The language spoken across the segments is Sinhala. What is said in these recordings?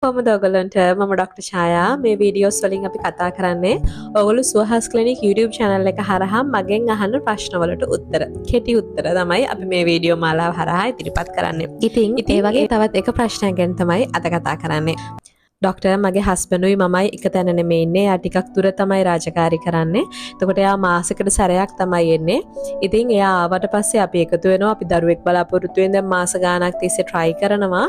කොහොමද ඔයගලන්ට මම ඩොක්ටර් ඡායා මේ වීඩියෝස් වලින් අපි කතා කරන්නේ ඔයගොල්ලෝ සුවහස් ක්ලිනික් YouTube channel එක හරහා මගෙන් අහන ප්‍රශ්න වලට උත්තර කෙටි උත්තර තමයි අපි මේ වීඩියෝ මාලාව හරහා ඉදිරිපත් කරන්නේ. ඉතින් ඒ වගේ තවත් එක ප්‍රශ්නයක් ගැන තමයි අද කතා කරන්නේ. ඩොක්ටර් මගේ හස්බන්ඩුයි මමයි එක තැන නෙමෙයි ඉන්නේ. එයා ටිකක් දුර තමයි රාජකාරී කරන්නේ. එතකොට එයා මාසෙකට සැරයක් තමයි එන්නේ. ඉතින් එයා ආවට පස්සේ අපි එකතු වෙනවා. අපි දරුවෙක් බලාපොරොත්තු වෙන දැන් මාස ගාණක් තිස්සේ try කරනවා.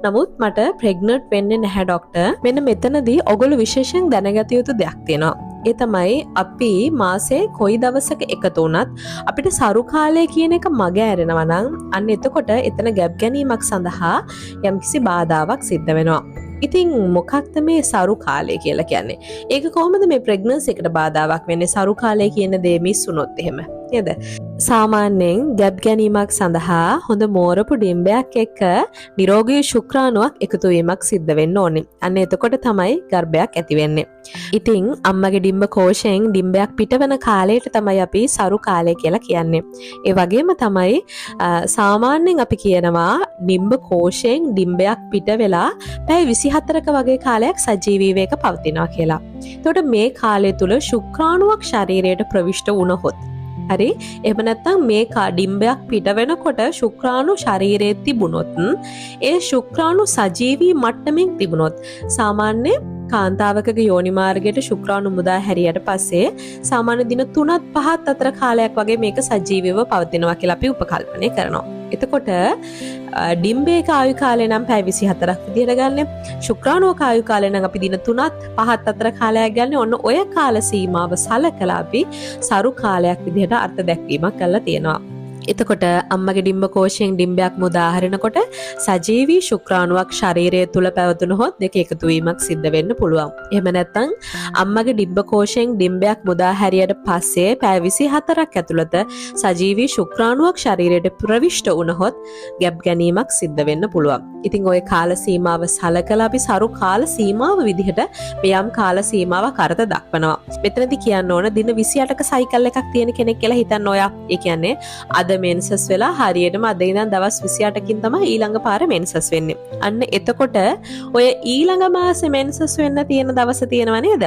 නමුත් මට pregnant වෙන්නේ නැහැ ඩොක්ටර්. මෙන්න මෙතනදී ඔයගොල්ලෝ විශේෂයෙන් දැනගත යුතු දෙයක් තියෙනවා. ඒ තමයි අපි මාසේ කොයි දවසක එකතු වුණත් අපිට සරු කාලය කියන එක මග ඇරෙනවා නම් අන්න එතකොට එතන ගැප් ගැනීමක් සඳහා යම්කිසි බාධාවක් සිද්ධ වෙනවා. ඉතින් මොකක්ද මේ සරු කාලය කියලා කියන්නේ? ඒක කොහොමද මේ ප්‍රෙග්නන්සි එකට බාධාවක් වෙන්නේ? සරු කාලය කියන දේ මිස් වුණොත් එහෙම නේද? සාමාන්‍යයෙන් ගැප් ගැනීමක් සඳහා හොඳ මෝරපු ඩිම්බයක් එක්ක නිරෝගී ශුක්‍රාණුවක් එකතු වීමක් සිද්ධ වෙන්න ඕනේ. අන්න එතකොට තමයි ගර්භයක් ඇති වෙන්නේ. ඉතින් අම්මගේ ඩිම්බ කෝෂයෙන් ඩිම්බයක් පිටවන කාලයට තමයි අපි සරු කාලය කියලා කියන්නේ. ඒ වගේම තමයි සාමාන්‍යයෙන් අපි කියනවා ඩිම්බ කෝෂයෙන් ඩිම්බයක් පිට වෙලා පැය 24ක වගේ කාලයක් සජීවීව එක පවතිනවා කියලා. එතකොට මේ කාලය තුල ශුක්‍රාණුවක් ශරීරයට ප්‍රවිෂ්ඨ වුණොත් හරි එහෙම නැත්නම් මේ ඩිම්බයක් පිට වෙනකොට ශුක්‍රාණු ශරීරයේ තිබුණොත් ඒ ශුක්‍රාණු සජීවී මට්ටමින් තිබුණොත් සාමාන්‍ය කාන්තාවකගේ යෝනි මාර්ගයට ශුක්‍රාණු මුදා හැරියට පස්සේ සාමාන්‍ය දින 3ත් 5ත් අතර කාලයක් වගේ මේක සජීවීව පවතිනවා කියලා අපි උපකල්පනය කරනවා. එතකොට ඩිම්බේක ආයු කාලය නම් පැය 24ක් විදියට ගන්න. ශුක්‍රාණුවක ආයු කාලය නම් අපි දින 3ත් 5ත් අතර කාලයක් ගන්න. ඔන්න ඔය කාල සීමාව සලකලා අපි සරු කාලයක් විදියට අර්ථ දැක්වීමක් කරලා තියෙනවා. එතකොට අම්මගේ ඩිම්බ කෝෂයෙන් ඩිම්බයක් මුදා හරිනකොට සජීවී ශුක්‍රාණුවක් ශරීරය තුල පැවතුනහොත් දෙක එකතු වීමක් සිද්ධ වෙන්න පුළුවන්. එහෙම නැත්නම් අම්මගේ ඩිම්බ කෝෂයෙන් ඩිම්බයක් මුදා හැරියට පස්සේ පැය 24ක් ඇතුළත සජීවී ශුක්‍රාණුවක් ශරීරයට ප්‍රවිෂ්ඨ වුණහොත් ගැප් ගැනීමක් සිද්ධ වෙන්න පුළුවන්. ඉතින් ওই කාල සීමාව සලකලා අපි සරු කාල සීමාව විදිහට මෙයම් කාල සීමාවක් අර්ථ දක්වනවා. මෙතනදී කියන්න ඕන දින 28ක සයිකල් එකක් තියෙන කෙනෙක් කියලා හිතන්න ඔයා. ඒ කියන්නේ අද මෙන්සස් වෙලා හරියටම අද ඉඳන් දවස් 28කින් තමයි ඊළඟ පාර මෙන්සස් වෙන්නේ. අන්න එතකොට ඔය ඊළඟ මාසේ මෙන්සස් වෙන්න තියෙන දවස තියෙනව නේද?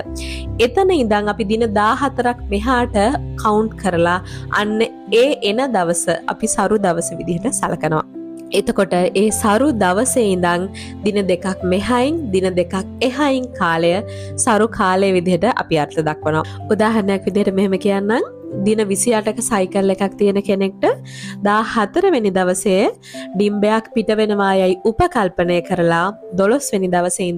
එතන ඉඳන් අපි දින 14ක් මෙහාට කවුන්ට් කරලා අන්න ඒ එන දවස අපි සරු දවස විදිහට සලකනවා. එතකොට ඒ සරු දවසේ ඉඳන් දින දෙකක් මෙහායින් දින දෙකක් එහායින් කාලය සරු කාලය විදිහට අපි අර්ථ දක්වනවා. උදාහරණයක් විදිහට මෙහෙම කියන්නම්. දින 28ක සයිකල් එකක් තියෙන කෙනෙක්ට 14 වෙනි දවසේ ඩිම්බයක් පිට වෙනවා යයි උපකල්පනය කරලා 12 වෙනි දවසේ